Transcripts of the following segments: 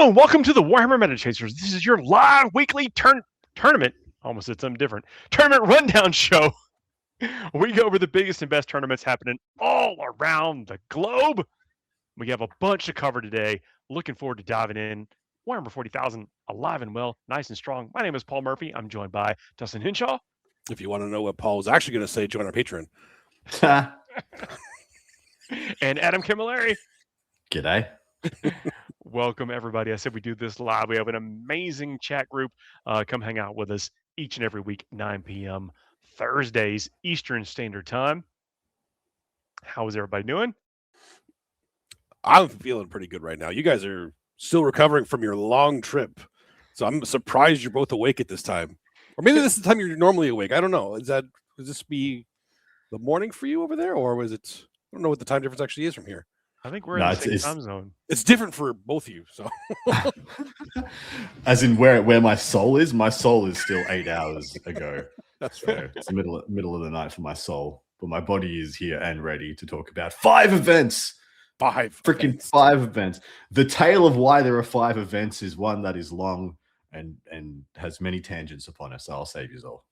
Hello and welcome to the Warhammer Meta Chasers. This is your live weekly tournament. Almost said something different. Tournament rundown show. We go over the biggest and best tournaments happening all around the globe. We have a bunch to cover today. Looking forward to diving in. Warhammer 40,000, alive and well, nice and strong. My name is Paul Murphy. I'm joined by Dustin Henshaw. If you want to know what Paul was actually going to say, join our Patreon. And Adam Camilleri. G'day. Welcome, everybody. I said we do this live. We have an amazing chat group. Come hang out with us each and every week, 9 p.m. Thursdays, Eastern Standard Time. How is everybody doing? I'm feeling pretty good right now. You guys are still recovering from your long trip. So I'm surprised you're both awake at this time. Or maybe this is the time you're normally awake. I don't know. Would this be the morning for you over there? Or was it, I don't know what the time difference actually is from here. I think we're in the same time zone. It's different for both of you. So, as in where my soul is still 8 hours ago. That's fair. It's the middle of the night for my soul, but my body is here and ready to talk about 5 events. 5 events. The tale of why there are 5 events is one that is long and has many tangents upon us. So I'll save you all.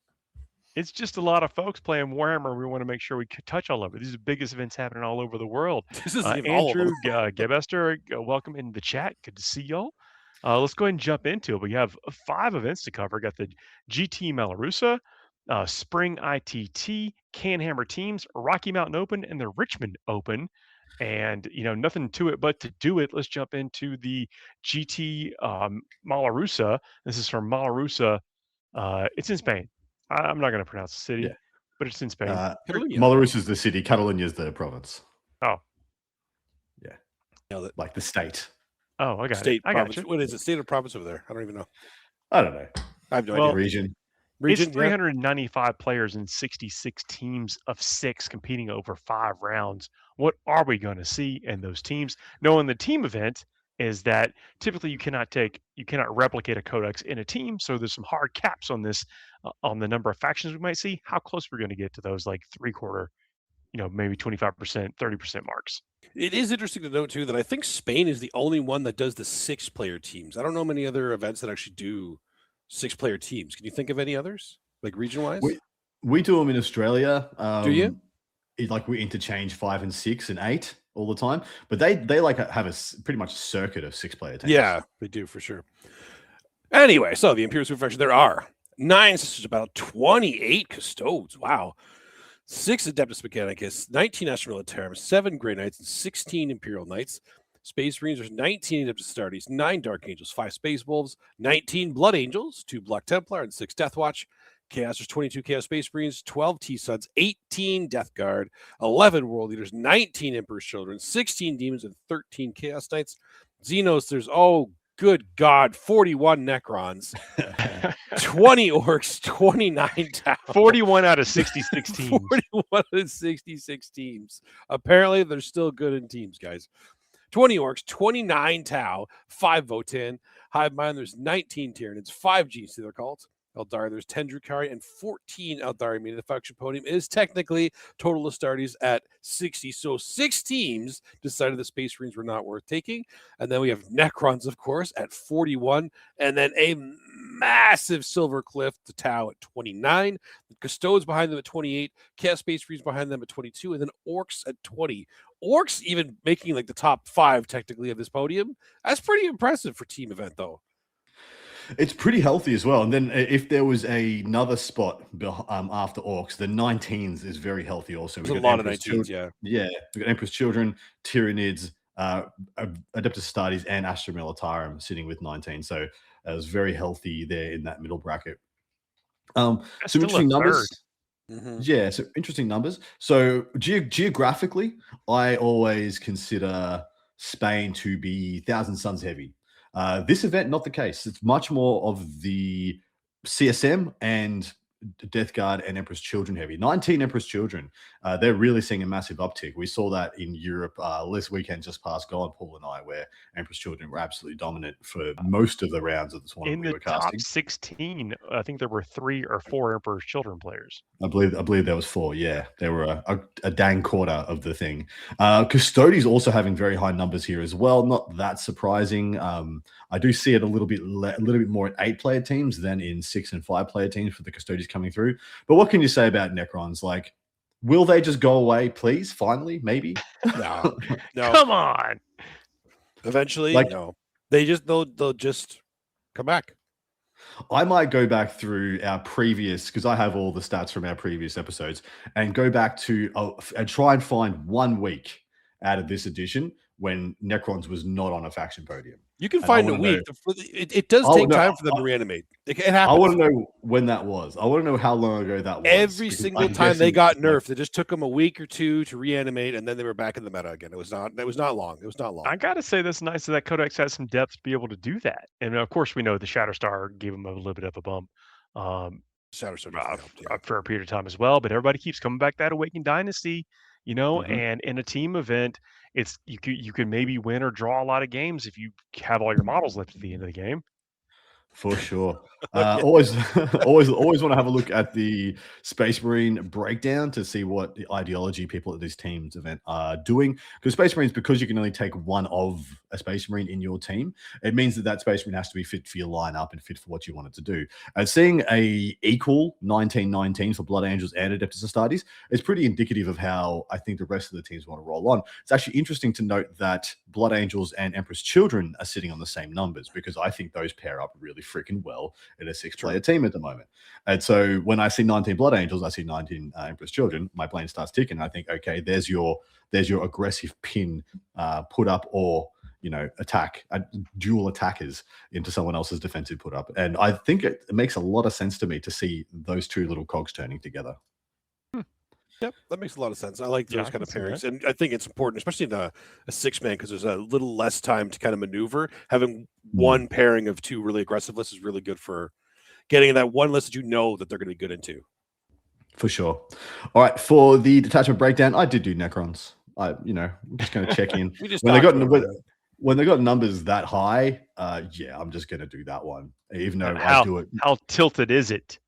It's just a lot of folks playing Warhammer. We want to make sure we touch all of it. These are the biggest events happening all over the world. This is Andrew Gebester, welcome in the chat. Good to see y'all. Let's go ahead and jump into it. We have 5 events to cover. Got the GT Mollerusa, Spring ITT, Canhammer Teams, Rocky Mountain Open, and the Richmond Open. And, nothing to it but to do it. Let's jump into the GT Mollerusa. This is from Mollerusa. It's in Spain. I'm not going to pronounce the city, but it's in Spain. Mollerusa is the city. Catalunya is the province. Oh. Yeah. Like the state. Oh, I got state, it. I got you. What is it? State or province over there? I don't even know. I don't know. I have no idea. Region. It's 395 players and 66 teams of 6 competing over 5 rounds. What are we going to see in those teams? Knowing the team event is that typically you cannot replicate a codex in a team. So there's some hard caps on this, on the number of factions we might see, how close we're going to get to those like 3/4, maybe 25%, 30% marks. It is interesting to note too that I think Spain is the only one that does the 6-player teams. I don't know many other events that actually do 6-player teams. Can you think of any others, like region-wise? We do them in Australia. Do you? We interchange 5 and 6 and 8 all the time, but they have a pretty much circuit of 6-player teams. Yeah, they do for sure. Anyway, so the Imperial Superfaction, there are 9 Sisters of Battle, 28 Custodes. Wow. 6 Adeptus Mechanicus, 19 Astra Militarum, 7 Grey Knights, and 16 Imperial Knights. Space Marines, there's 19 Adeptus Astartes, 9 Dark Angels, 5 Space Wolves, 19 Blood Angels, 2 Black Templar, and 6 Death Watch. Chaos, there's 22 Chaos Space Marines, 12 T-Suds, 18 Death Guard, 11 World Leaders, 19 Emperor's Children, 16 Demons, and 13 Chaos Knights. Xenos, there's, good God, 41 Necrons, 20 Orcs, 29 Tau. 41 out of 66 teams. 41 out of 66 teams. Apparently, they're still good in teams, guys. 20 Orcs, 29 Tau, 5 Votan. Hive Mind, there's 19 Tyranids, 5 G's to their cult. Eldari, there's 10 Drukhari and 14 Eldari, meaning the faction podium is technically total Astartes at 60. So 6 teams decided the Space Marines were not worth taking. And then we have Necrons, of course, at 41. And then a massive Silver Cliff to Tau at 29. The Custodes behind them at 28. Chaos Space Marines behind them at 22. And then Orcs at 20. Orcs even making like the top 5 technically of this podium. That's pretty impressive for team event, though. It's pretty healthy as well. And then if there was another spot after Orcs, the 19s is very healthy also. There's a lot of 19s, yeah. Yeah, we've got Emperor's Children, Tyranids, Adeptus Astartes, and Astra Militarum sitting with 19. So it was very healthy there in that middle bracket. Some interesting numbers. Mm-hmm. Yeah, so interesting numbers. So geographically, I always consider Spain to be Thousand Suns heavy. This event, not the case. It's much more of the CSM and Death Guard and Emperor's Children heavy. 19 Emperor's Children. They're really seeing a massive uptick. We saw that in Europe this weekend just past gone, Paul and I, where Emperor's Children were absolutely dominant for most of the rounds of the tournament. In the top 16, I think there were 3 or 4 Emperor's Children players. I believe there was 4. Yeah, there were a dang quarter of the thing. Custodies also having very high numbers here as well. Not that surprising. I do see it a little bit more in 8-player teams than in 6 and 5-player teams for the Custodies coming through. But what can you say about Necrons? Like, will they just go away, please? Finally, maybe. No. Come on. Eventually, no. They'll just come back. I might go back through our previous, because I have all the stats from our previous episodes, and go back to and try and find 1 week out of this edition when Necrons was not on a faction podium. You can find a week. It does take time for them to reanimate. It happens. I want to know when that was. I want to know how long ago that was. Every single time they got nerfed, it just took them a week or 2 to reanimate, and then they were back in the meta again. It was not long. I gotta say, that's nice that Codex has some depth to be able to do that. And of course, we know the Shatterstar gave them a little bit of a bump. Shatterstar for a period of time as well. But everybody keeps coming back to that Awakened Dynasty, and in a team event, you can maybe win or draw a lot of games if you have all your models left at the end of the game. For sure. Always want to have a look at the Space Marine breakdown to see what the ideology people at this team's event are doing. Because Space Marines, because you can only take one of a Space Marine in your team, it means that Space Marine has to be fit for your lineup and fit for what you want it to do. And seeing a equal 19-19 for Blood Angels and Adeptus Astartes is pretty indicative of how I think the rest of the teams want to roll on. It's actually interesting to note that Blood Angels and Emperor's Children are sitting on the same numbers, because I think those pair up really freaking well in a 6-player team at the moment. And so when I see 19 Blood Angels, I see 19 Emperor's Children, my brain starts ticking. I think, okay, there's your aggressive pin put up, or attack, dual attackers into someone else's defensive put up. And I think it makes a lot of sense to me to see those two little cogs turning together. Yep, that makes a lot of sense. I like those kind of pairings, and I think it's important, especially in a 6-man, because there's a little less time to kind of maneuver. Having one pairing of 2 really aggressive lists is really good for getting that one list that that they're going to be good into. For sure. All right, for the detachment breakdown, I did do Necrons. I'm just going to check in. When they got numbers that high, I'm just going to do that one. Even though I do it. How tilted is it?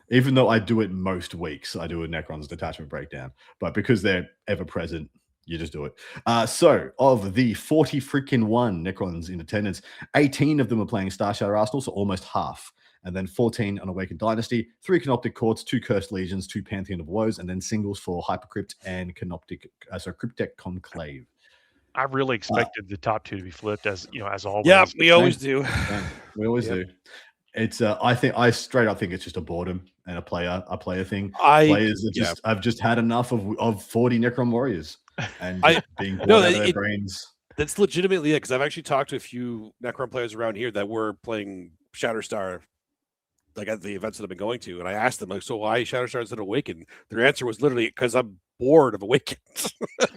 Even though I do it most weeks, I do a Necrons detachment breakdown. But because they're ever present, you just do it. So of the 40 freaking 1 Necrons in attendance, 18 of them are playing Star Shatter Arsenal, so almost half. And then 14 on Awakened Dynasty, 3 Canoptic Courts, 2 Cursed Legions, 2 Pantheon of Woes, and then singles for Hypercrypt and Cryptek Conclave. I really expected the top 2 to be flipped, as always. Yeah, we always do. We always do. It's I straight up think it's just a boredom and a player thing. Players are I've just had enough of 40 Necron Warriors and being bored out of their brains. That's legitimately it, because I've actually talked to a few Necron players around here that were playing Shatterstar, like at the events that I've been going to, and I asked them, like, so why Shatterstar instead of Awakened? Their answer was literally, because I'm bored of Awakened.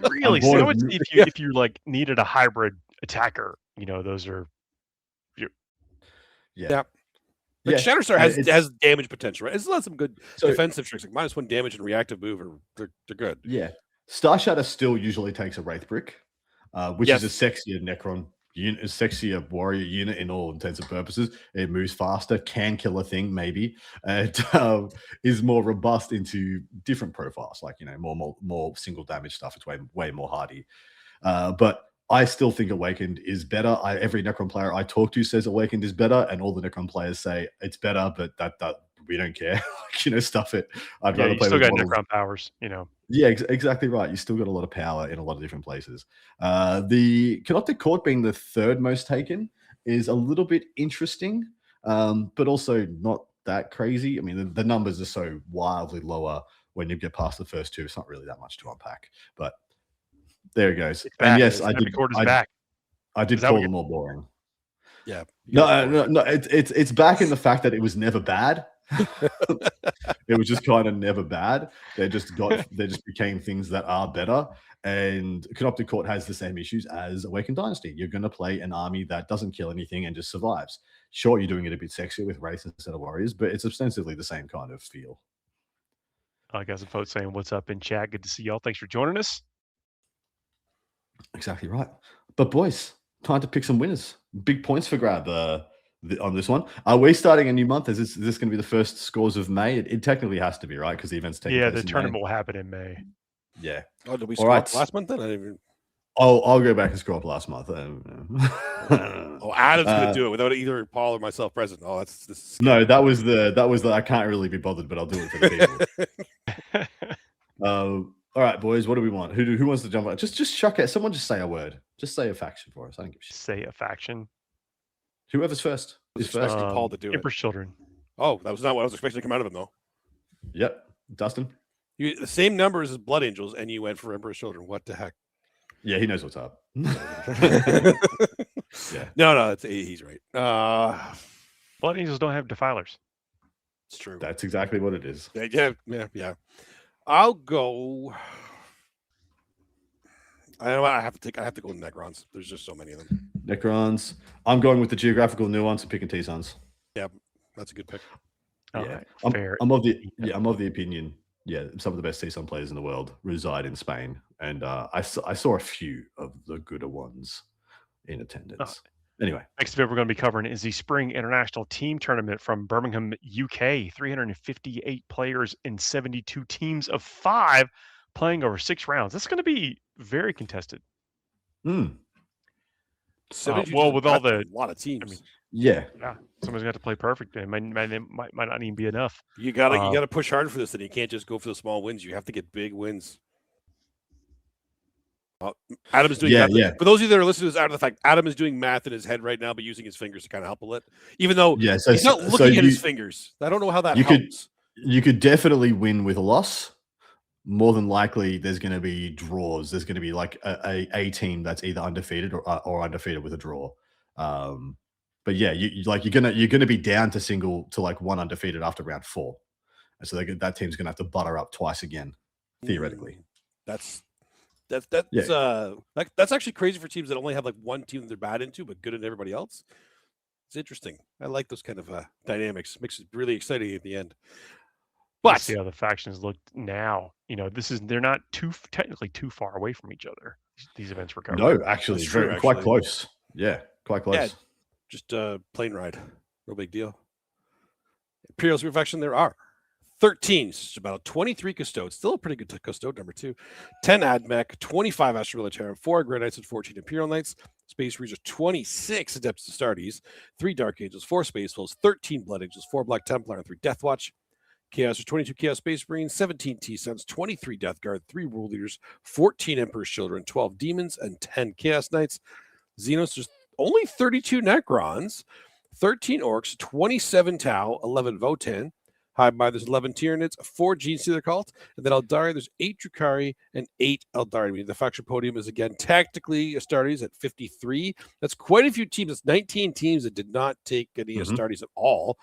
Really? So if you like needed a hybrid attacker, those are yeah. Like Shatterstar has damage potential, right? It's not some good defensive tricks, like -1 damage and reactive move, they're good. Yeah. Star Shatter still usually takes a Wraith Brick, which is a sexier Necron unit, a sexier warrior unit in all intents and purposes. It moves faster, can kill a thing, maybe. It is more robust into different profiles, like more single damage stuff. It's way more hardy. But I still think Awakened is better. Every Necron player I talk to says Awakened is better, and all the Necron players say it's better, but that we don't care. Stuff it. I'd rather play. Still got Necron powers, Yeah, exactly right. You still got a lot of power in a lot of different places. The Canoptic Court being the 3rd most taken is a little bit interesting, but also not that crazy. I mean, the numbers are so wildly lower when you get past the first 2. It's not really that much to unpack, but there it goes. And yes, I did call them all boring. Yeah. No. It's back in the fact that it was never bad. It was just kind of never bad. They just became things that are better. And Canoptic Court has the same issues as Awakened Dynasty. You're going to play an army that doesn't kill anything and just survives. Sure, you're doing it a bit sexier with Wraiths instead of Warriors, but it's ostensibly the same kind of feel. I got some folks saying, "What's up in chat? Good to see y'all. Thanks for joining us." Exactly right. But boys, time to pick some winners. Big points for grab on this one. Are we starting a new month? Is this going to be the first scores of May? It technically has to be, right? Because the event's taking place the tournament will happen in May. Yeah. Oh, did we score up last month then? I didn't even... I'll go back and scroll up last month. Adam's gonna do it without either Paul or myself present. Oh, this no, that was the I can't really be bothered, but I'll do it for the people. All right, boys, what do we want? Who wants to jump on? Just chuck it. Someone just say a word. Just say a faction for us. I don't give a shit. Say a faction. Whoever's first is first. Paul to do it. Emperor's Children. Oh, that was not what I was expecting to come out of him, though. Yep. Dustin? The same numbers as Blood Angels, and you went for Emperor's Children. What the heck? Yeah, he knows what's up. Yeah. No, he's right. Blood Angels don't have defilers. It's true. That's exactly what it is. Yeah. I'll go. I have to go with Necrons. There's just so many of them. Necrons. I'm going with the geographical nuance and picking T-Sons. Yeah, that's a good pick. Yeah, right. I'm of the opinion. Yeah, some of the best T-Son players in the world reside in Spain, and I saw a few of the gooder ones in attendance. Anyway, next event we're going to be covering is the Spring International Team Tournament from Birmingham, UK. 358 players in 72 teams of 5 playing over 6 rounds. That's going to be very contested. With all the a lot of teams. I mean, yeah, someone's got to play perfect. It might not even be enough. You gotta push hard for this, and you can't just go for the small wins. You have to get big wins. Adam is doing math. For those of you that are listening to this after the fact, Adam is doing math in his head right now, but using his fingers to kind of help a little. Even though he's not looking at his fingers. I don't know how that helps. You could definitely win with a loss. More than likely, there's going to be draws. There's going to be like a team that's either undefeated or undefeated with a draw. But yeah, you're gonna be down to like 1 undefeated after round 4, and so that team's gonna have to butter up twice again, theoretically. That's actually crazy for teams that only have like one team that they're bad into, but good at everybody else. It's interesting. I like those kind of dynamics. Makes it really exciting at the end. But see how the factions look now. They're not technically too far away from each other. These events were covered. No, actually, quite close. Yeah, quite close. Yeah, just a plane ride. No big deal. Imperial Super faction, there are 13. It's about 23 Custodes. Still a pretty good Custode, number 2. 10 Admech, 25 Astro Militarum, 4 Grey Knights, and 14 Imperial Knights. Space Marines, 26 Adepts Astartes, 3 Dark Angels, 4 Space Wolves, 13 Blood Angels, 4 Black Templar, and 3 Death Watch. Chaos, 22 Chaos Space Marines, 17 T-Sons, 23 Death Guard, 3 World Leaders, 14 Emperor's Children, 12 Demons, and 10 Chaos Knights. Xenos, there's only 32 Necrons, 13 Orcs, 27 Tau, 11 Votan. Hive Mind, there's 11 Tyranids, 4 Gene Stealer Cult, and then Eldari, there's 8 Drukhari and 8 Eldari. I mean, the faction podium is again tactically Astartes at 53. That's quite a few teams. That's 19 teams that did not take any Astartes at all.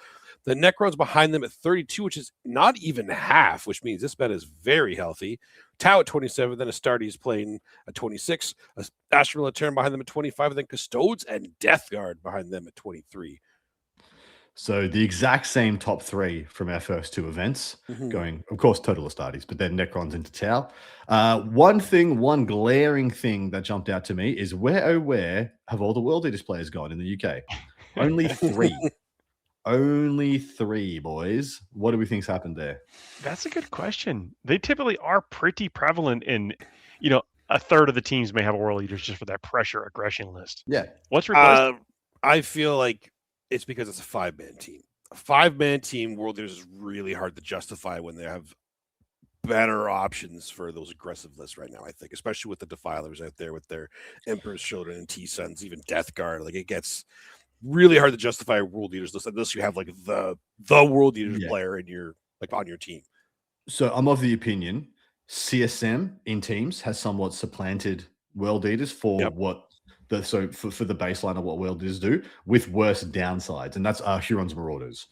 The Necrons behind them at 32, which is not even half, which means this bet is very healthy. Tau at 27, then Astartes playing at 26. Astral Militarum behind them at 25, and then Custodes and Death Guard behind them at 23. So the exact same top 3 from our first 2 events, going, of course, total Astartes, but then Necrons into Tau. One glaring thing that jumped out to me is where have all the World Eaters players gone in the UK? Only 3. Only 3, boys. What do we think's happened there? That's a good question. They typically are pretty prevalent in, a third of the teams may have a World Eaters just for that pressure aggression list. Yeah. What's replaced? I feel like it's because it's a 5-man team. A 5-man team, World Eaters is really hard to justify when they have better options for those aggressive lists right now, I think, especially with the Defilers out there with their Emperor's Children and T-Sons, even Death Guard. Like, it gets really hard to justify a World Eaters list unless you have like the World Eaters player in your on your team. So I'm of the opinion CSM in teams has somewhat supplanted World Eaters for what So for the baseline of what world is do, with worse downsides, and that's Huron's Marauders.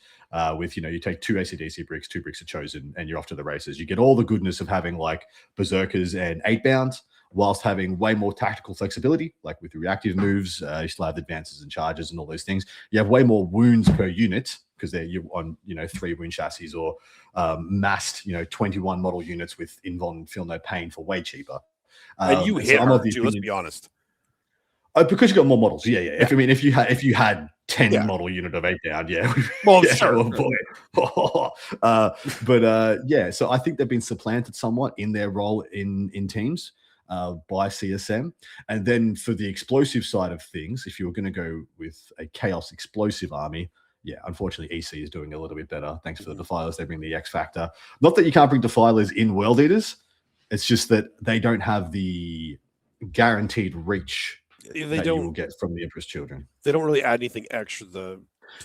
With you take 2 ACDC bricks, 2 bricks of Chosen, and you're off to the races. You get all the goodness of having like Berserkers and 8-bound, whilst having way more tactical flexibility, like with reactive moves. You still have advances and charges and all those things. You have way more wounds per unit because you're on 3 wound chassis or massed 21 model units with invuln feel no pain for way cheaper. And you hit her too, let's be honest. Because you got more models, yeah. If you had 10 model unit of 8-down, Well, yeah, sure. Oh boy. Yeah. So I think they've been supplanted somewhat in their role in teams by CSM. And then for the explosive side of things, if you were going to go with a chaos explosive army, unfortunately EC is doing a little bit better. Thanks for the Defilers. They bring the X factor. Not that you can't bring Defilers in World Eaters. It's just that they don't have the guaranteed reach you will get from the Emperor's Children. They don't really add anything extra to the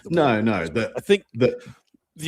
No. I think the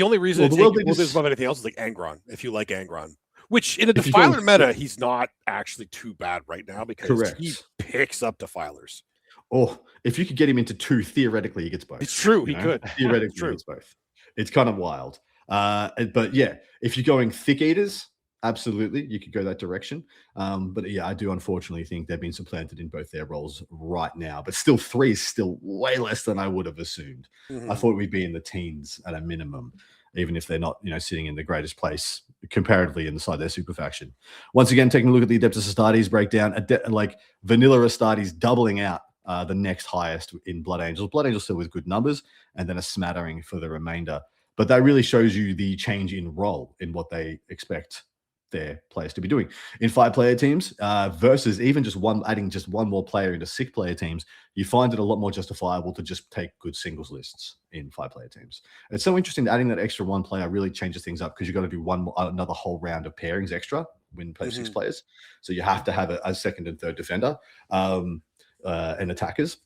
only reason the World Eaters above anything else is like Angron, if you like Angron. Which in a Defiler meta, he's not actually too bad right now because he picks up Defilers. Or if you could get him into 2, theoretically he gets both. It's true, he could. Theoretically he gets both. It's kind of wild. But yeah, if you're going Thick Eaters, absolutely, you could go that direction. But yeah, I do unfortunately think they've been supplanted in both their roles right now. But still, 3 is still way less than I would have assumed. I thought we'd be in the teens at a minimum, even if they're not, sitting in the greatest place comparatively inside their super faction. Once again, taking a look at the Adeptus Astartes breakdown, like Vanilla Astartes doubling out the next highest in Blood Angels. Blood Angels still with good numbers, and then a smattering for the remainder. But that really shows you the change in role in what they expect their players to be doing in 5-player teams versus even just adding just one more player into 6-player teams. You find it a lot more justifiable to just take good singles lists in 5-player teams. It's so interesting that adding that extra 1 player really changes things up because you've got to do another whole round of pairings extra when play 6 players. So you have to have a second and third defender and attackers.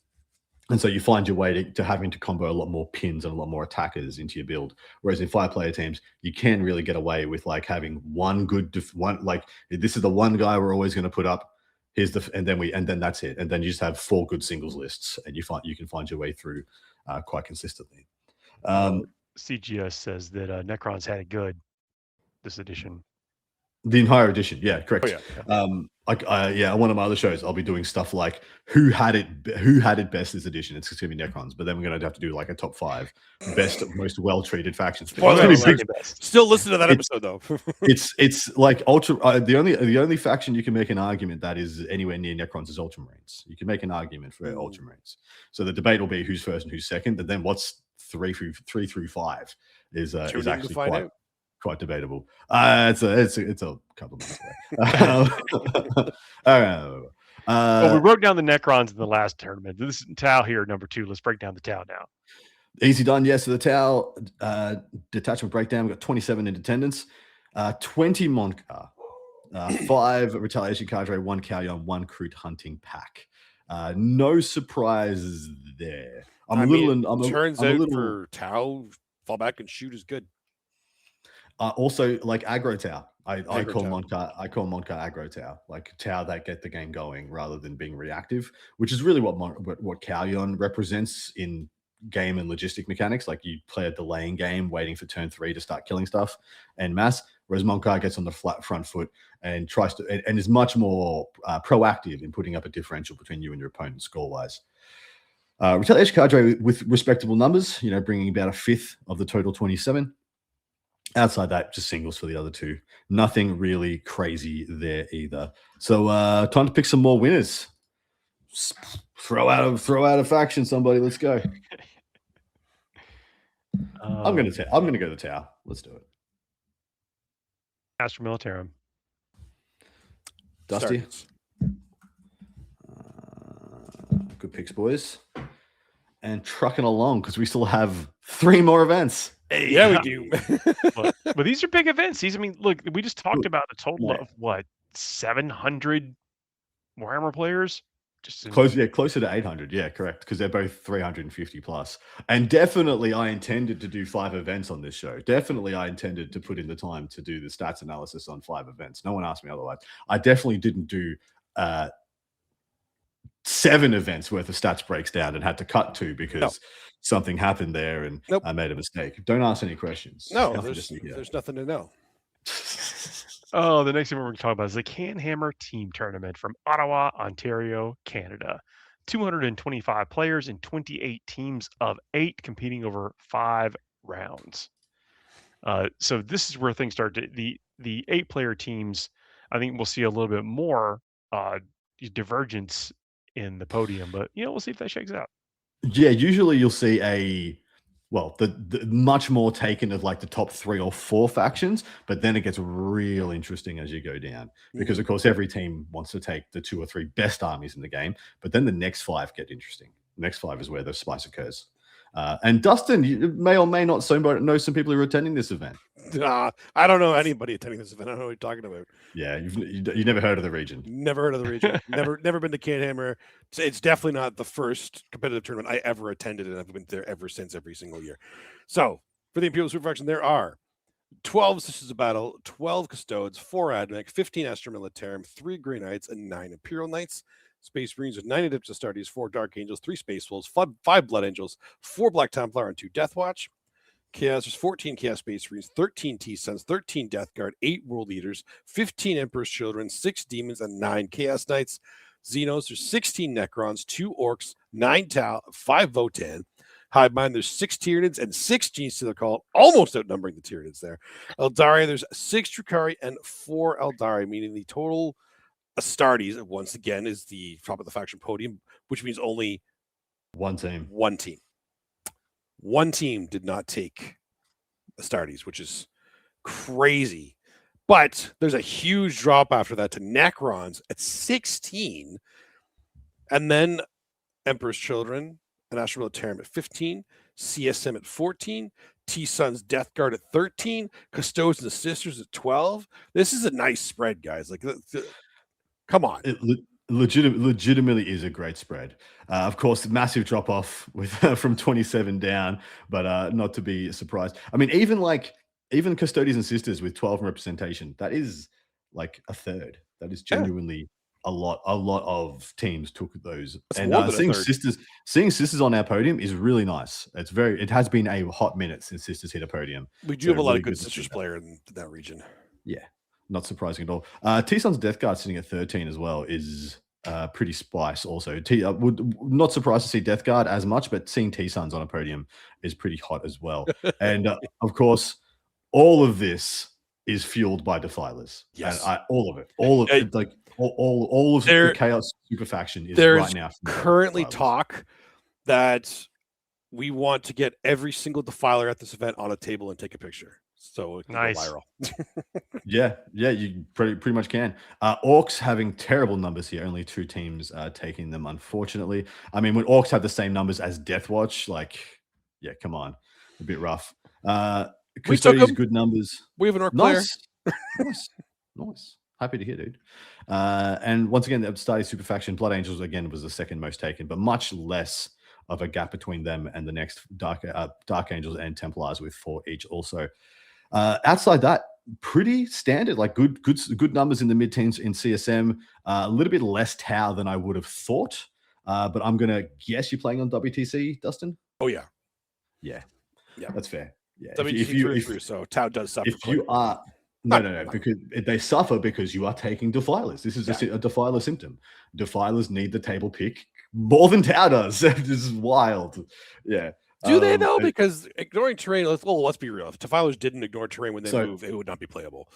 And so you find your way to having to combo a lot more pins and a lot more attackers into your build. Whereas in 5-player teams, you can really get away with like having one good like this is the one guy we're always going to put up. Here's and then that's it. And then you just have 4 good singles lists, and you can find your way through quite consistently. CGS says that Necrons had it good this edition. The entire edition, yeah, correct. Oh, yeah. On one of my other shows, I'll be doing stuff like who had it best this edition. It's going to be Necrons, but then we're going to have to do like a top 5 best, most well treated factions. Still listen to that episode though. it's like Ultra. The only faction you can make an argument that is anywhere near Necrons is Ultramarines. You can make an argument for Ultramarines. So the debate will be who's first and who's second, and then what's 3 through 5 is actually quite debatable. It's a couple of months away. All right. Well, we broke down the Necrons in the last tournament. This is Tau here, number 2. Let's break down the Tau now. Easy done. Yes. So the Tau detachment breakdown. We've got 27 in attendance, 20 Monkar, 5 Retaliation Cadre, 1 Calyon, 1 Crude Hunting pack. No surprises there. Turns out for Tau, fall back and shoot is good. Also, like aggro Tau, I call Monkar aggro Tau, like Tau that get the game going rather than being reactive, which is really what Calyon represents in game and logistic mechanics. Like you play a delaying game, waiting for turn 3 to start killing stuff en masse, whereas Monkar gets on the front foot and tries to and is much more proactive in putting up a differential between you and your opponent score wise. Retaliation Cadre with respectable numbers, bringing about a 5th of the total 27. Outside that, just singles for the other 2. Nothing really crazy there either. So time to pick some more winners. Throw out a faction, somebody. Let's go. I'm gonna go to Tau. Let's do it. Astra Militarum. Dusty. Good picks, boys. And trucking along because we still have 3 more events. Hey, yeah, we do. But these are big events. Look, we just talked about a total of what, 700 Warhammer players? Closer to 800. Yeah, correct. Because they're both 350 plus. And definitely, I intended to do 5 events on this show. Definitely, I intended to put in the time to do the stats analysis on 5 events. No one asked me otherwise. I definitely didn't do 7 events worth of stats breaks down and had to cut 2 because something happened there and I made a mistake. Don't ask any questions. No, there's nothing to know. Oh, the next thing we're going to talk about is the Canhammer Team Tournament from Ottawa, Ontario, Canada. 225 players in 28 teams of 8 competing over 5 rounds. So this is where things start. The 8-player teams, I think we'll see a little bit more divergence in the podium, but we'll see if that shakes out. Yeah, usually you'll see the much more taken of like the top 3 or 4 factions, but then it gets real interesting as you go down because of course every team wants to take the 2 or 3 best armies in the game, but then the next 5 get interesting. The next 5 is where the spice occurs. And Dustin, you may or may not know some people who are attending this event. I don't know anybody attending this event. I don't know what you're talking about. Yeah, you've never heard of the region. Never heard of the region. never been to Canhammer. It's definitely not the first competitive tournament I ever attended, and I've been there ever since, every single year. So for the Imperial Super Faction, there are 12 Sisters of Battle, 12 Custodes, 4 Admech, 15 Astra Militarum, 3 Grey Knights, and 9 Imperial Knights. Space Marines with 9 Adeptus Astartes, 4 Dark Angels, 3 Space Wolves, 5 Blood Angels, 4 Black Templar, and 2 Death Watch. Chaos, there's 14 Chaos Space Marines, 13 T-Suns, 13 Death Guard, 8 World Eaters, 15 Emperor's Children, 6 Demons, and 9 Chaos Knights. Xenos, there's 16 Necrons, 2 Orcs, 9 Tau, 5 Votan. Hive Mind, there's 6 Tyranids and 6 Genes to the Call, almost outnumbering the Tyranids there. Eldari, there's 6 Drukhari and 4 Eldari, meaning the total Astartes, once again, is the top of the faction podium, which means only one team. One team did not take Astartes, which is crazy. But there's a huge drop after that to Necrons at 16, and then Emperor's Children and Astra Militarum at 15, CSM at 14, T-Sun's Death Guard at 13, Custodes and the Sisters at 12. This is a nice spread, guys. Like, come on. It legitimately is a great spread. Of course, massive drop off with from 27 down, but not to be surprised. I mean, even Custodians and Sisters with 12 representation, that is like a third. That is genuinely a lot of teams took those. And seeing sisters on our podium is really nice. It has been a hot minute since Sisters hit a podium. We do have a lot of good Sisters player in that region. Yeah. Not surprising at all. T-Sun's Death Guard sitting at 13 as well is pretty spice also. Would not surprised to see Death Guard as much, but seeing T-Suns on a podium is pretty hot as well. And of course, all of this is fueled by Defilers. Yes. And all of it. All of the Chaos Super Faction is right now. Currently talk that we want to get every single Defiler at this event on a table and take a picture. So it can go viral. yeah, you pretty much can. Orcs having terrible numbers here. Only 2 teams taking them, unfortunately. I mean, when Orcs have the same numbers as Death Watch, come on, a bit rough. Custodians, good numbers. We have an Orc player. Nice. Happy to hear, dude. And once again, the Astartes Super Faction, Blood Angels again was the second most taken, but much less of a gap between them and the next Dark Angels and Templars with 4 each also. Outside that, pretty standard, like good numbers in the mid-teens in CSM. A little bit less Tau than I would have thought, but I'm gonna guess you're playing on WTC, Dustin. Oh yeah, that's fair. Yeah, WTC so Tau does suffer. If you are no, because they suffer because you are taking Defilers. This is a Defiler symptom. Defilers need the table pick more than Tau does. This is wild. Yeah. Do they though? Because ignoring terrain, let's be real. If Defilers didn't ignore terrain when they move, it would not be playable.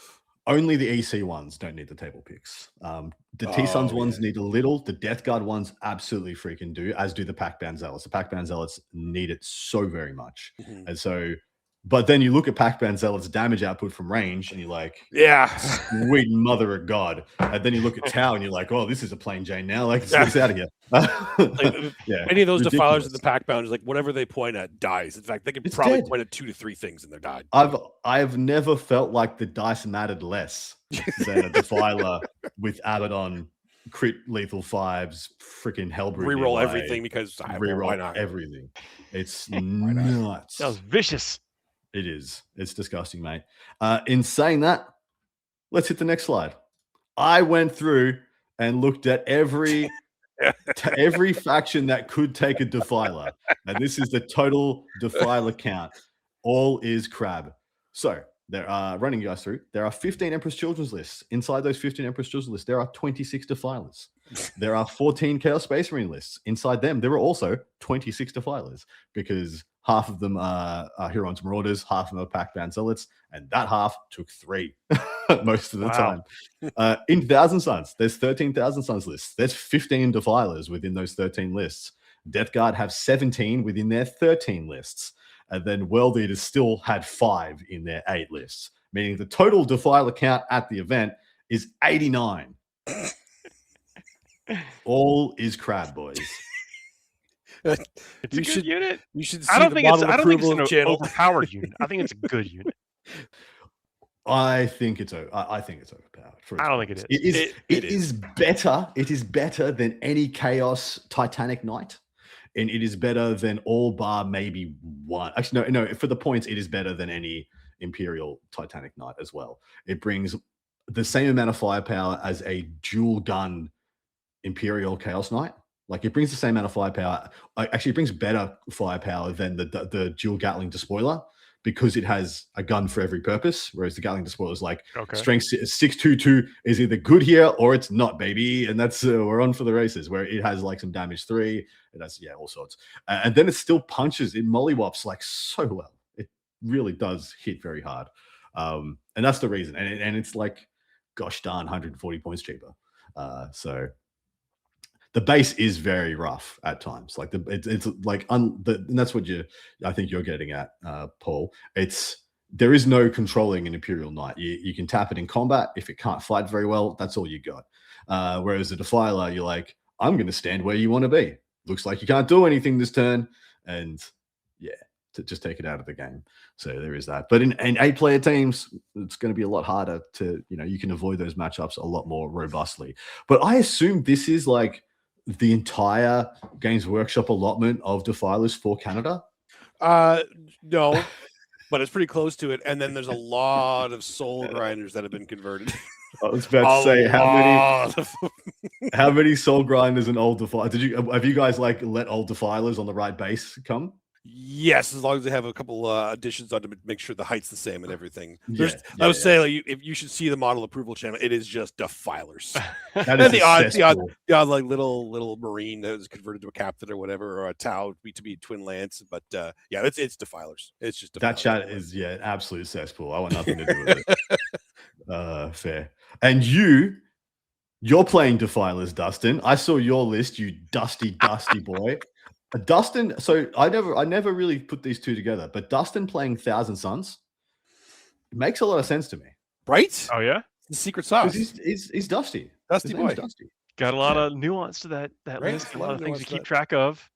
Only the EC ones don't need the table picks. The T-Suns ones need a little. The Death Guard ones absolutely freaking do, as do the Pac-Band Zealots. The Pac-Band Zealots need it so very much. And so, but then you look at Pac-Band Zealots' damage output from range, and you're like, sweet mother of God. And then you look at Tau, and you're like, oh, this is a plain Jane now. Like, it's out of here. Any of those Defilers in the Pac-Bound is like whatever they point at dies. In fact, they can probably point at 2 to 3 things and they're died. I've never felt like the dice mattered less than a Defiler with Abaddon, crit lethal 5s, freaking Hellbreed. Reroll everything because why not everything. It's nuts. That was vicious. It is. It's disgusting, mate. In saying that, let's hit the next slide. I went through and looked at every every faction that could take a defiler, and this is the total defiler count, all is crab. So there are, running you guys through, there are 15 Emperor's Children's lists. Inside those 15 Emperor's Children's lists, there are 26 defilers. There are 14 Chaos Space Marine lists. Inside them, there are also 26 defilers, because half of them are Huron's Marauders, half of them are Pack-Bound Zealots, and that half took 3 most of the time. In Thousand Suns, there's 13,000 Suns lists. There's 15 defilers within those 13 lists. Death Guard have 17 within their 13 lists. And then World Eaters still had 5 in their 8 lists, meaning the total defiler count at the event is 89. All is crab, boys. It's a good unit. You should see I don't think it's an channel. overpowered unit. I think it's a good unit. I think it's overpowered. I don't think it is. It is better. It is better than any Chaos Titanic Knight. And it is better than all bar maybe one. Actually, no. For the points, it is better than any Imperial Titanic Knight as well. It brings the same amount of firepower as a dual gun Imperial Chaos Knight. Like, it brings the same amount of firepower. Actually, it brings better firepower than the dual Gatling Despoiler, because it has a gun for every purpose, whereas the Gatling Despoiler is like strength 622 is either good here or it's not, baby, and that's we're on for the races. Where it has like some damage 3, it has all sorts, and then it still punches. It mollywops like so well. It really does hit very hard, and that's the reason. And it's like, gosh darn, 140 points cheaper. So the base is very rough at times. Like it's like and that's what I think you're getting at, Paul. There is no controlling an Imperial Knight. You can tap it in combat. If it can't fight very well, that's all you got. Whereas a Defiler, you're like, I'm going to stand where you want to be. Looks like you can't do anything this turn, and to just take it out of the game. So there is that. But in 8-player teams, it's going to be a lot harder to, you can avoid those matchups a lot more robustly. But I assume this is like the entire Games Workshop allotment of Defilers for Canada? No, but it's pretty close to it. And then there's a lot of Soul Grinders that have been converted. I was about to say, how many Soul Grinders and old Defilers? Have you guys like let old Defilers on the right base come? Yes, as long as they have a couple additions on to make sure the height's the same and everything. I would say, like, if you should see the model approval channel, it is just Defilers. That and is the odd like little Marine that was converted to a captain or whatever, or a Tau to be Twin Lance. But it's Defilers. It's just Defilers. That chat is an absolute cesspool. I want nothing to do with it. Fair. And you're playing Defilers, Dustin. I saw your list, you dusty boy. Dustin, so I never really put these two together, but Dustin playing Thousand Suns makes a lot of sense to me. Right? Oh yeah, the secret sauce. He's Dusty. Dusty boy. Dusty. Got a lot of nuance to that list. A lot of things to keep track of.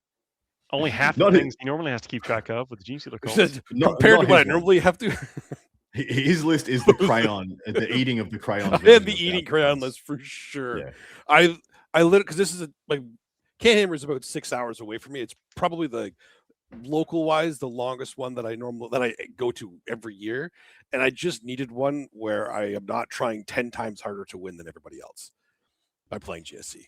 Only half Not the things he normally has to keep track of with the Gene Stealer call. Compared to what I normally have to. His list is the crayon, the eating of the crayon. I had the eating crayon list for sure. Yeah. I literally, because this is Canhammer is about 6 hours away from me. It's probably the local wise the longest one that I go to every year, and I just needed one where I am not trying 10 times harder to win than everybody else by playing GSC.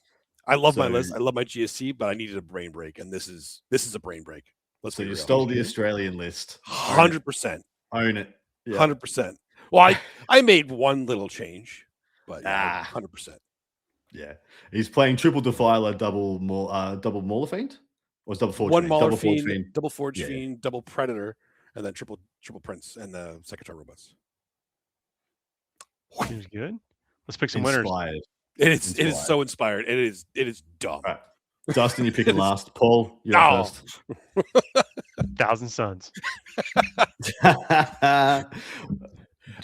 I love my list. I love my GSC, but I needed a brain break, and this is a brain break. So you stole the Australian list. 100%. Own it. 100%. Well, I made one little change, but 100%. Yeah, he's playing triple Defiler, double Mauler Fiend, or double Forge One Fiend? Mauler Fiend, double Forge Fiend, double Predator, and then triple Prince and the Secretary Robots. Seems good. Let's pick some winners. It is so inspired. It is dumb. Right. Dustin, you're picking last. Paul, you're first. Thousand Suns.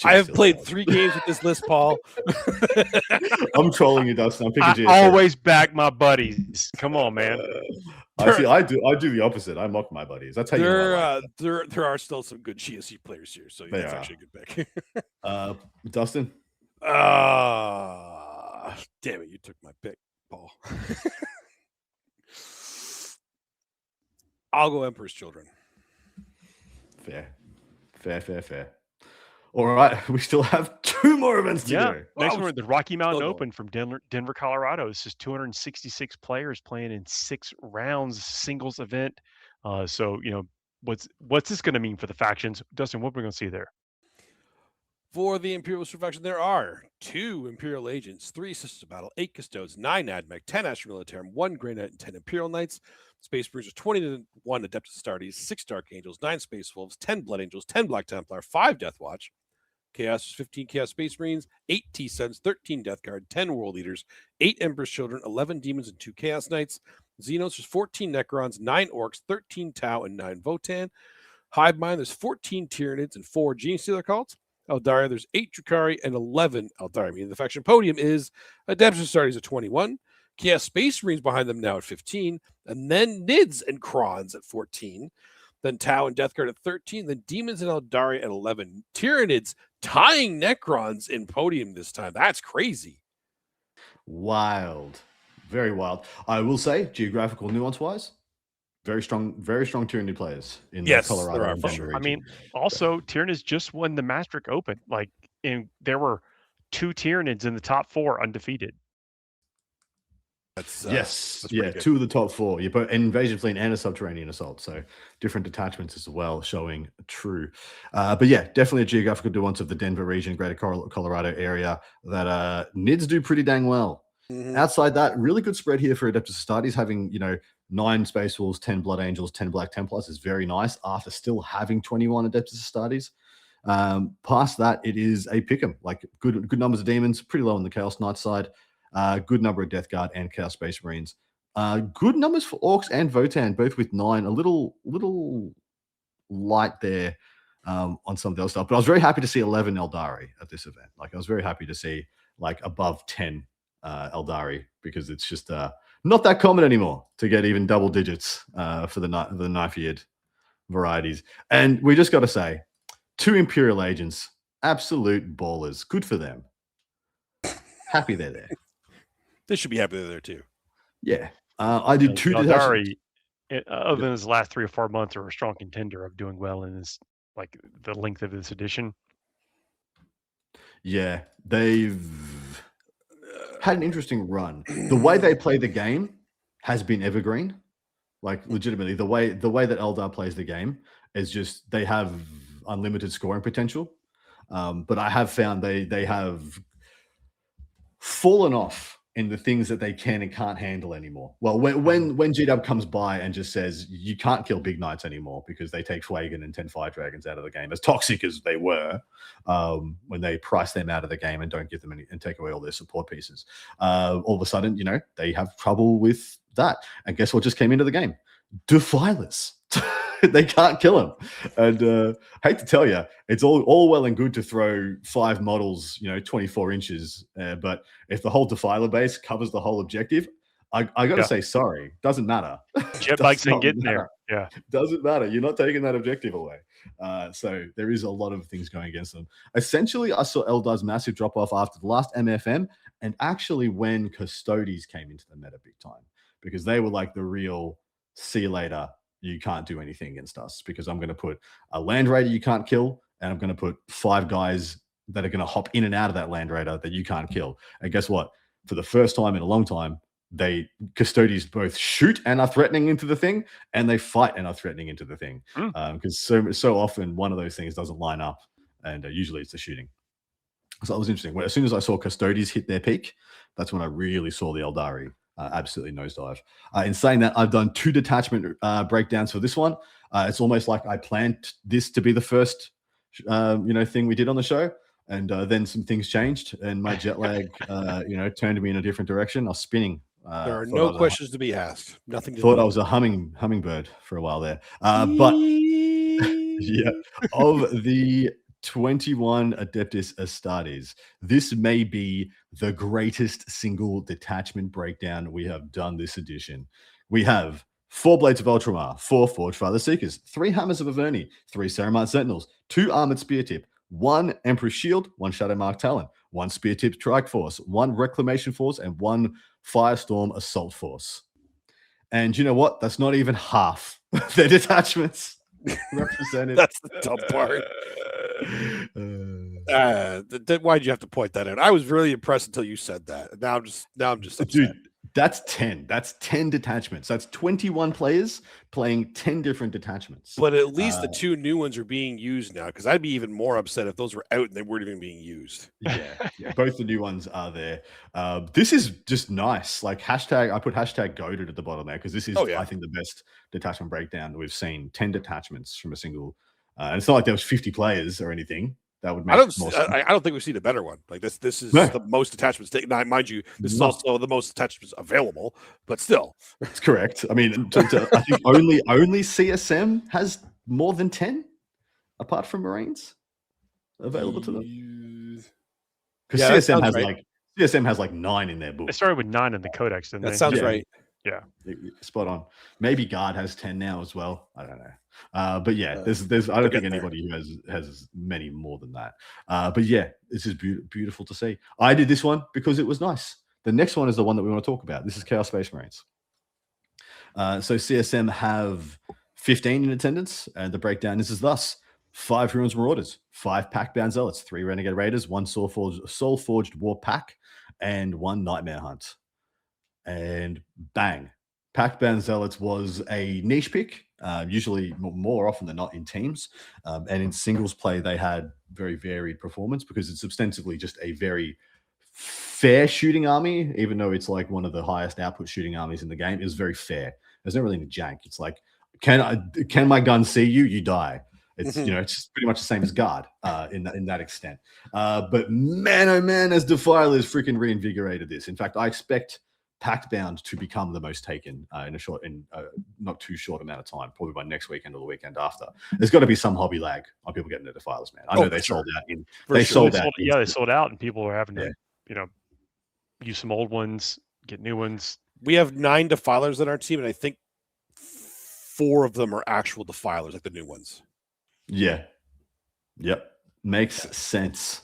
I have played 3 games with this list, Paul. I'm trolling you, Dustin. I'm picking GSC. I always back my buddies. Come on, man. I do the opposite. I mock my buddies. That's how there are still some good GSC players here, so that's actually a good pick. Dustin. Damn it, you took my pick, Paul. I'll go Emperor's Children. Fair. All right, we still have 2 more events to go. Next one, the Rocky Mountain still Open from Denver, Colorado. This is 266 players playing in 6 rounds, singles event. So, what's this going to mean for the factions? Dustin, what are we going to see there? For the Imperial faction, there are 2 Imperial Agents, 3 Sisters of Battle, 8 Custodes, 9 Admech, 10 Astra Militarum, 1 Grey Knight, and 10 Imperial Knights. Space Marines, 21 Adeptus Astartes, 6 Dark Angels, 9 Space Wolves, 10 Blood Angels, 10 Black Templar, 5 Death Watch. Chaos, 15 Chaos Space Marines, 8 T-Suns, 13 Death Guard, 10 World Eaters, 8 Emperor's Children, 11 Demons, and 2 Chaos Knights. Xenos, there's 14 Necrons, 9 Orcs, 13 Tau, and 9 Votan. Hive Mind, there's 14 Tyranids and 4 Gene Stealer cults. Eldaria, there's 8 Drukhari and 11 Eldaria. Meaning the faction podium is Adeptus Astartes at 21, Chaos Space Marines behind them now at 15, and then Nids and Krons at 14, then Tau and Death Guard at 13, then Demons and Eldaria at 11. Tyranids tying Necrons in podium this time. That's crazy. Wild. Very wild. I will say, geographical nuance-wise, very strong Tyranid players in the Colorado and Denver region. I mean, also Tyranids just won the Maastricht Open. There were 2 Tyranids in the top 4 undefeated. That's 2 of the top 4. You put an invasion fleet and a subterranean assault, so different detachments as well, showing true. But yeah, definitely a geographical nuance of the Denver region, greater Colorado area that NIDS do pretty dang well. Mm-hmm. Outside that, really good spread here for Adeptus Astartes, having 9 Space Wolves, 10 Blood Angels, 10 Black Templars is very nice after still having 21 Adeptus Astartes. Past that, it is a pick'em. Like good numbers of demons, pretty low on the Chaos Knight side. Good number of Death Guard and Chaos Space Marines. Good numbers for Orcs and Votan, both with 9. A little light there on some of the other stuff. But I was very happy to see 11 Eldari at this event. Like I was very happy to see above 10 Eldari, because it's just not that common anymore to get even double digits for the knife-eared varieties. And we just got to say, 2 Imperial Agents, absolute ballers. Good for them. Happy they're there. They should be happy they're there too. Yeah. I did 2 Eldari, other than his last 3 or 4 months, are a strong contender of doing well in this, the length of this edition. Yeah, they've had an interesting run. The way they play the game has been evergreen. Legitimately, the way that Eldar plays the game is just, they have unlimited scoring potential. But I have found they have fallen off in the things that they can and can't handle anymore. Well, when GW comes by and just says you can't kill big knights anymore because they take Flagon and 10 Fire Dragons out of the game, as toxic as they were, when they price them out of the game and don't give them any and take away all their support pieces, all of a sudden, they have trouble with that. And guess what just came into the game? Defilers. They can't kill him. And hate to tell you, it's all well and good to throw 5 models, 24 inches. But if the whole Defiler base covers the whole objective, I got to say, sorry, doesn't matter. Jet bikes ain't getting there. Yeah. Doesn't matter. You're not taking that objective away. So there is a lot of things going against them. Essentially, I saw Eldar's massive drop off after the last MFM, and actually when Custodes came into the meta big time, because they were like the real see you later. You can't do anything against us, because I'm going to put a Land Raider you can't kill, and I'm going to put 5 guys that are going to hop in and out of that Land Raider that you can't kill. And guess what? For the first time in a long time, Custodes both shoot and are threatening into the thing, and they fight and are threatening into the thing. Because so often one of those things doesn't line up, and usually it's the shooting. So that was interesting. As soon as I saw Custodes hit their peak, that's when I really saw the Eldari absolutely nosedive. In saying that, I've done 2 detachment breakdowns for this one. It's almost like I planned this to be the first thing we did on the show, and then some things changed, and my jet lag turned me in a different direction. I was spinning. There are no questions to be asked. Nothing to thought I was a hummingbird for a while there. But yeah, of the 21 Adeptus Astartes, this may be the greatest single detachment breakdown we have done this edition. We have 4 Blades of Ultramar, 4 Forge Father Seekers, 3 Hammers of Averni, 3 Saramart Sentinels, 2 Armored Spear Tip, 1 Emperor's Shield, 1 Shadowmark Talon, 1 Spear Tip Strike Force, 1 Reclamation Force, and 1 Firestorm Assault Force. And you know what? That's not even half their detachments represented. That's the tough part. Why'd you have to point that out? I was really impressed until you said that. Now I'm just upset. Dude, that's 10. That's 10 detachments. That's 21 players playing 10 different detachments. But at least the 2 new ones are being used now, because I'd be even more upset if those were out and they weren't even being used. Yeah, both the new ones are there. This is just nice. Like I put hashtag goated at the bottom there because this is, I think, the best detachment breakdown that we've seen. 10 detachments from a single. And it's not like there was 50 players or anything. That would make more sense. I don't think we've seen a better one. Like this is the most attachments taken. Now, mind you, this is also the most attachments available, but still. It's correct. I mean, I think only CSM has more than 10, apart from Marines, available to them. Because CSM has like 9 in their book. They started with 9 in the Codex, didn't they? That sounds right. Yeah, spot on. Maybe Guard has 10 now as well. I don't know. But yeah, there's I don't think anybody who has many more than that. But yeah, this is beautiful to see. I did this one because it was nice. The next one is the one that we want to talk about. This is Chaos Space Marines. So CSM have 15 in attendance, and the breakdown is thus: 5 Huron's Marauders, 5 Pack-bound Zealots, 3 Renegade Raiders, 1 Soul-Forged War Pack, and 1 Nightmare Hunt. And bang, Pack-bound Zealots was a niche pick, usually more often than not in teams. And in singles play, they had very varied performance because it's ostensibly just a very fair shooting army, even though it's like one of the highest output shooting armies in the game. It was very fair. There's not really any jank. It's like, can my gun see you? You die. It's it's just pretty much the same as Guard in that extent. But man, oh man, as Defilers freaking reinvigorated this. In fact, I expect Pact-bound to become the most taken in not too short amount of time, probably by next weekend or the weekend after. There's got to be some hobby lag on people getting the Defilers, man. I know they sold out. They sold out, and people were having to, use some old ones, get new ones. We have 9 Defilers on our team, and I think 4 of them are actual Defilers, like the new ones. Yeah. Yep. Makes sense.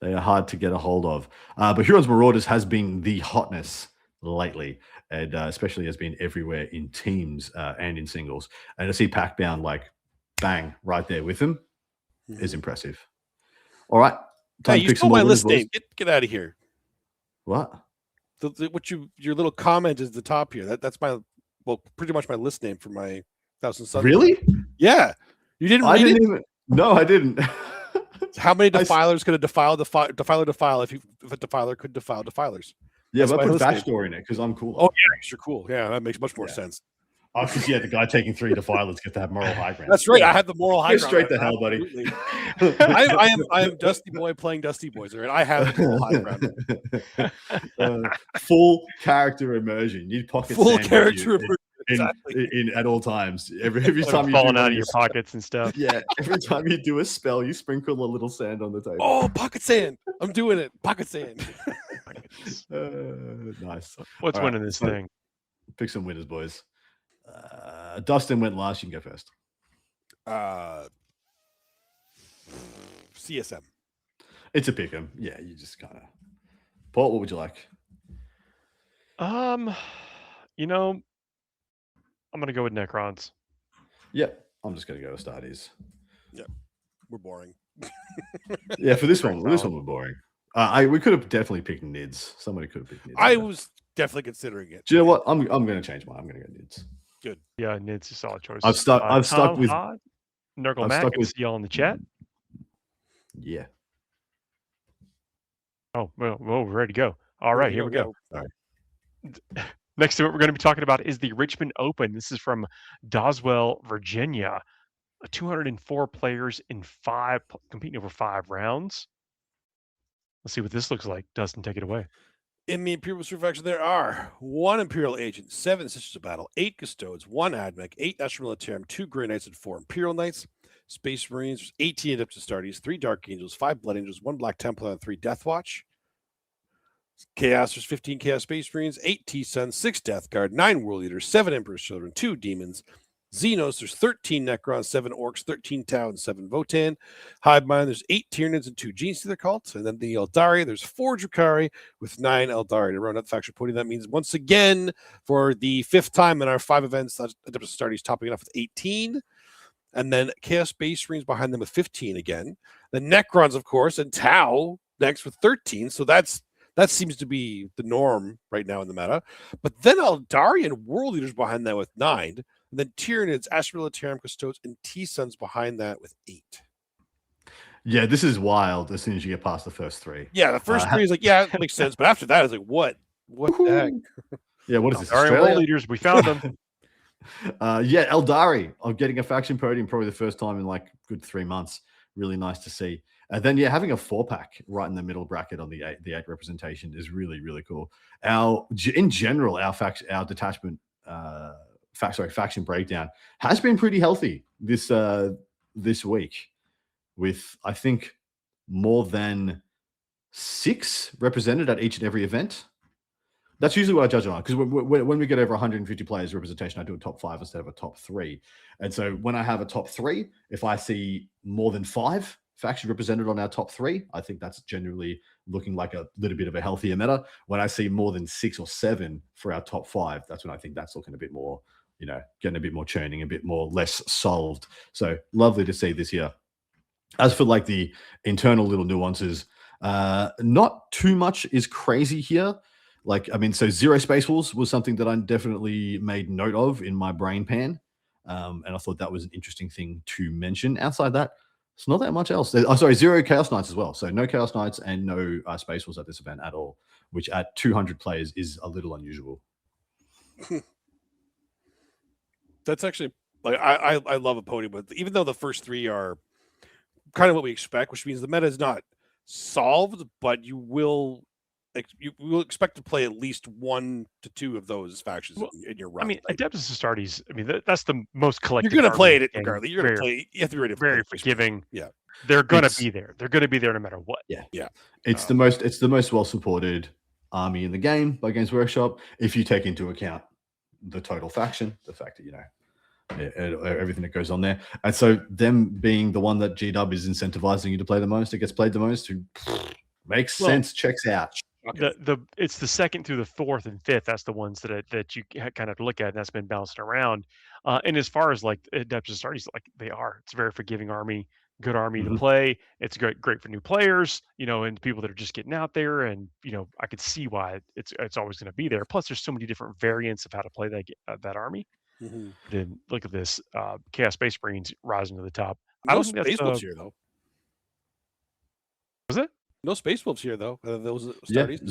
They are hard to get a hold of. But Huron's Marauders has been the hotness lately, and especially has been everywhere in teams and in singles. And to see Pack-bound like bang right there with them is impressive. All right. Hey, you stole my list name. Get out of here. What? Your little comment is the top here. That's pretty much my list name for my 1,000 Suns. Really? Yeah. You didn't read it? No, I didn't. How many Defilers could a Defiler defile if a Defiler could defile Defilers? Yeah, but I put backstory in it because I'm cool. Oh, yeah, you're cool. Yeah, that makes much more sense. Oh, because the guy taking 3 Defilers get to have moral high ground. That's right. I had the moral high ground. Straight to hell, buddy. I am Dusty Boy playing Dusty Boys. Right? I have the moral high ground. Full character immersion. You pocket full character immersion. In at all times. Every time you falling out of your pockets and stuff. Yeah, every time you do a spell, you sprinkle a little sand on the table. Oh, pocket sand! I'm doing it. Pocket sand. Nice. What's all winning this thing? Pick some winners, boys. Dustin went last. You can go first. CSM. It's a pick 'em. Yeah, you just kind of. Paul, what would you like? I'm going to go with Necrons. Yep. I'm just going to go with Astartes. Yep. We're boring. Yeah, for this one we're boring. We could have definitely picked Nids. Somebody could have picked Nids. I was definitely considering it. Do you know what? I'm going to change mine. I'm going to go Nids. Good. Yeah, Nids is a solid choice. I've stuck with Nurgle Mac. I see y'all in the chat. Yeah. Oh, well, we're ready to go. All right, here we go. All right. Next to what we're going to be talking about is the Richmond Open. This is from Doswell, Virginia. 204 players in 5 competing over 5 rounds. Let's see what this looks like. Dustin, take it away. In the Imperial Faction, there are 1 Imperial Agent, 7 Sisters of Battle, 8 Custodes, 1 Admech, 8 Astra Militarum, 2 Grey Knights, and 4 Imperial Knights. Space Marines, 18 Adept Astartes, 3 Dark Angels, 5 Blood Angels, 1 Black Templar, and 3 Death Watch. Chaos, there's 15 Chaos Space Marines, 8 T-Suns, 6 Death Guard, 9 War Leaders, 7 Emperor's Children, 2 Demons. Xenos, there's 13 Necrons, 7 Orcs, 13 Tau, and 7 Votan. Hive Mind, there's 8 Tyranids and 2 Gene Stealer cults. And then the Eldari, there's 4 Drukhari with 9 Eldari to round out the faction podium. That means once again, for the 5th time in our 5 events, Adept Astartes topping it off with 18. And then Chaos Space Marines behind them with 15 again. The Necrons, of course, and Tau next with 13. So that seems to be the norm right now in the meta. But then Eldari and World Leaders behind that with 9. And then Tyranids, Astra Militarum, Custodes, and T-Suns behind that with 8. Yeah, this is wild as soon as you get past the first 3. Yeah, the first 3 is like, yeah, it makes sense. But after that, it's like, what? What the heck? Yeah, what is this? All right, World Leaders, we found them. Yeah, Eldari. I'm getting a faction podium probably the first time in like good 3 months. Really nice to see. And then, yeah, having a 4-pack right in the middle bracket on the 8 representation is really, really cool. In general, our detachment, faction breakdown has been pretty healthy this week, with I think more than 6 represented at each and every event. That's usually what I judge it on, because when we get over 150 players representation, I do a top 5 instead of a top 3. And so when I have a top 3, if I see more than 5 factions represented on our top 3, I think that's generally looking like a little bit of a healthier meta. When I see more than 6 or 7 for our top 5, that's when I think that's looking a bit more, getting a bit more churning, a bit more less solved. So lovely to see this year. As for like the internal little nuances, not too much is crazy here. So 0 Space Wolves was something that I definitely made note of in my brain pan. And I thought that was an interesting thing to mention. Outside that, it's not that much else. 0 Chaos Knights as well. So no Chaos Knights and no Space Wolves at this event at all, which at 200 players is a little unusual. That's actually, like, I love a podium, but even though the first 3 are kind of what we expect, which means the meta is not solved, but you will expect to play at least 1 to 2 of those factions in your run. I mean, Adeptus Astartes, that's the most collective. You're going to play it regardless. You're going to play. You have to be ready to very play forgiving. Yeah, they're going to be there. They're going to be there no matter what. Yeah. It's the most well supported army in the game by Games Workshop. If you take into account the total faction, the fact that everything that goes on there, and so them being the one that GW is incentivizing you to play the most, it gets played the most. Makes sense. Checks out. It's the 2nd through the 4th and 5th. That's the ones that you kind of look at, and that's been bouncing around. And as far as like Adeptus Astartes, like it's a very forgiving army, good army to play. It's great for new players, and people that are just getting out there. And I could see why it's always going to be there. Plus, there's so many different variants of how to play that army. Then look at this Chaos Space Marines rising to the top. I don't think Space Wolves here though. Was it? No Space Wolves here though. Those Astartes.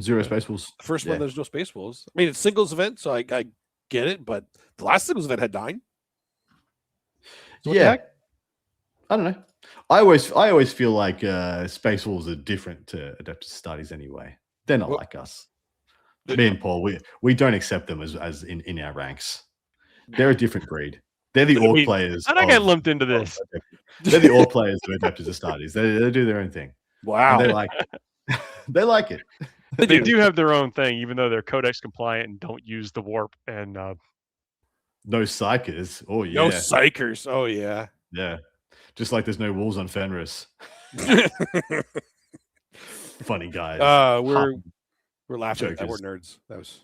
Zero Space Wolves. The first one, there's no Space Wolves. I mean, it's singles event, so I get it. But the last singles event had 9. So I don't know. I always feel like Space Wolves are different to Adeptus Astartes anyway. They're not like us. Me and Paul, we don't accept them as in our ranks. They're a different breed. They're the orc players. How did I get lumped into this? They're the orc players of Adeptus Astartes. They do their own thing. Wow. And they like it. They like it. They do have their own thing, even though they're codex compliant and don't use the warp and no psychers. Oh yeah. No psychers. Oh yeah. Yeah. Just like there's no wolves on Fenris. Funny guys. We're laughing at that. We're nerds. That was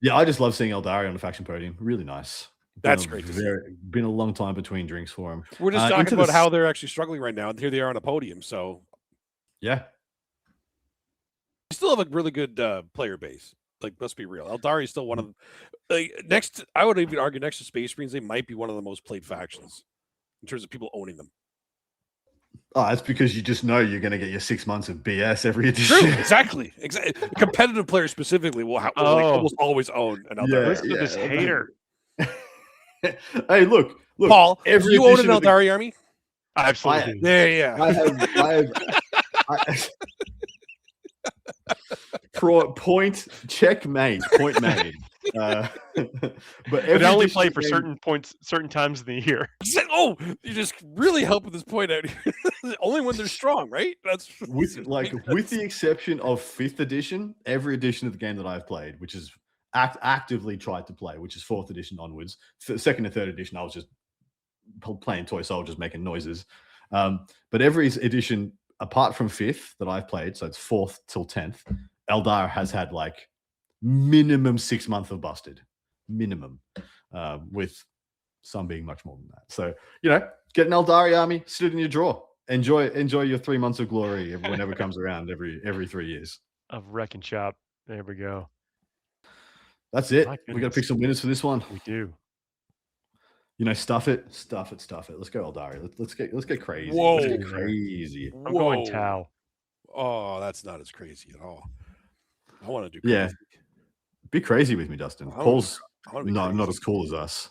yeah, I just love seeing Eldari on the faction podium. Really nice. That's great. Been a long time between drinks for him. We're just talking about how they're actually struggling right now, and here they are on a podium. So, yeah, we still have a really good player base. Like, let's be real, Eldari is still one of them. Next, I would even argue next to Space Marines, they might be one of the most played factions in terms of people owning them. Oh, that's because you just know you're going to get your 6 months of BS every edition. True, exactly. Competitive players specifically will almost always own an Eldari. Yeah, this hater. Hey, look, Paul. You own an Eldari army? Absolutely. I have point made. But only play for certain points, certain times of the year. Oh, you just really helping this point out here. Only when they're strong, right? That's with the exception of 5th edition, every edition of the game that I've played, which is actively tried to play, which is 4th edition onwards. 2nd and 3rd edition, I was just playing toy soldiers making noises. But every edition, apart from 5th that I've played, so it's 4th till 10th, Eldar has had like minimum 6 months of busted. Minimum. With some being much more than that. So, get an Eldari army, sit it in your drawer. enjoy your 3 months of glory whenever it comes around every 3 years. Of Wreck and Chop. There we go. That's it. My We got to goodness. pick some winners for this one. We do. Stuff it. Let's go, Eldari. Let's get crazy. Whoa. Let's get crazy. I'm going Tau. Oh, that's not as crazy at all. I want to do crazy. Yeah. Be crazy with me, Dustin. Paul's not as cool as us.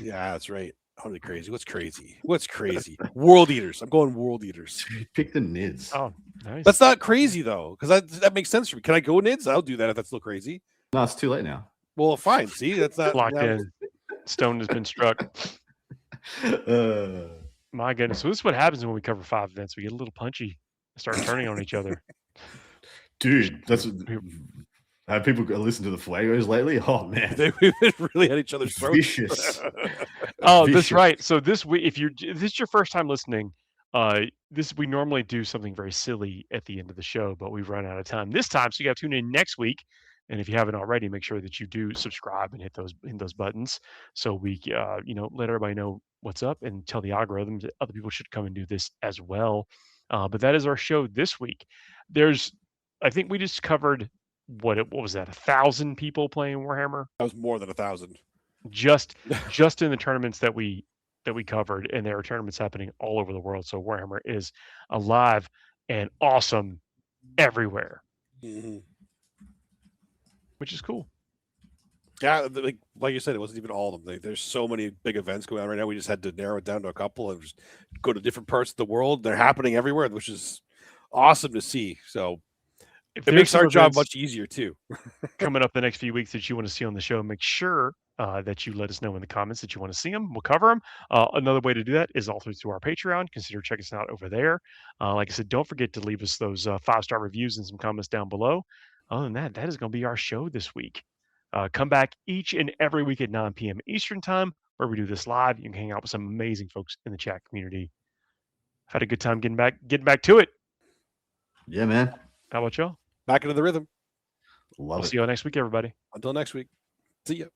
Yeah, that's right. I want to be crazy. What's crazy? What's crazy? World Eaters. I'm going World Eaters. Pick the Nids. Oh, nice. That's not crazy though, because that makes sense for me. Can I go Nids? I'll do that if that's still crazy. No, it's too late now. Well, fine. See, that's not locked in. Stone has been struck. My goodness. So this is what happens when we cover 5 events. We get a little punchy, start turning on each other. Dude, have people listened to the Fuegos lately? Oh man, we've been really at each other's throats. Vicious. Oh, that's right. So this week, if this is your first time listening, we normally do something very silly at the end of the show, but we've run out of time this time. So you got to tune in next week. And if you haven't already, make sure that you do subscribe and hit those buttons, so we let everybody know what's up and tell the algorithms that other people should come and do this as well. But that is our show this week. I think we just covered what was that? 1,000 people playing Warhammer? That was more than 1,000. Just in the tournaments that we covered, and there are tournaments happening all over the world. So Warhammer is alive and awesome everywhere. Mm-hmm. Which is cool. Yeah, like you said, it wasn't even all of them. There's so many big events going on right now. We just had to narrow it down to a couple and just go to different parts of the world. They're happening everywhere, which is awesome to see. So it makes our job much easier too. Coming up the next few weeks that you want to see on the show, make sure that you let us know in the comments that you want to see them. We'll cover them. Another way to do that is also through our Patreon. Consider checking us out over there. Like I said, don't forget to leave us those 5-star reviews and some comments down below. Other than that, that is going to be our show this week. Come back each and every week at 9 p.m. Eastern time, where we do this live. You can hang out with some amazing folks in the chat community. Had a good time getting back to it. Yeah, man. How about y'all? Back into the rhythm. Love it. See y'all next week, everybody. Until next week. See ya.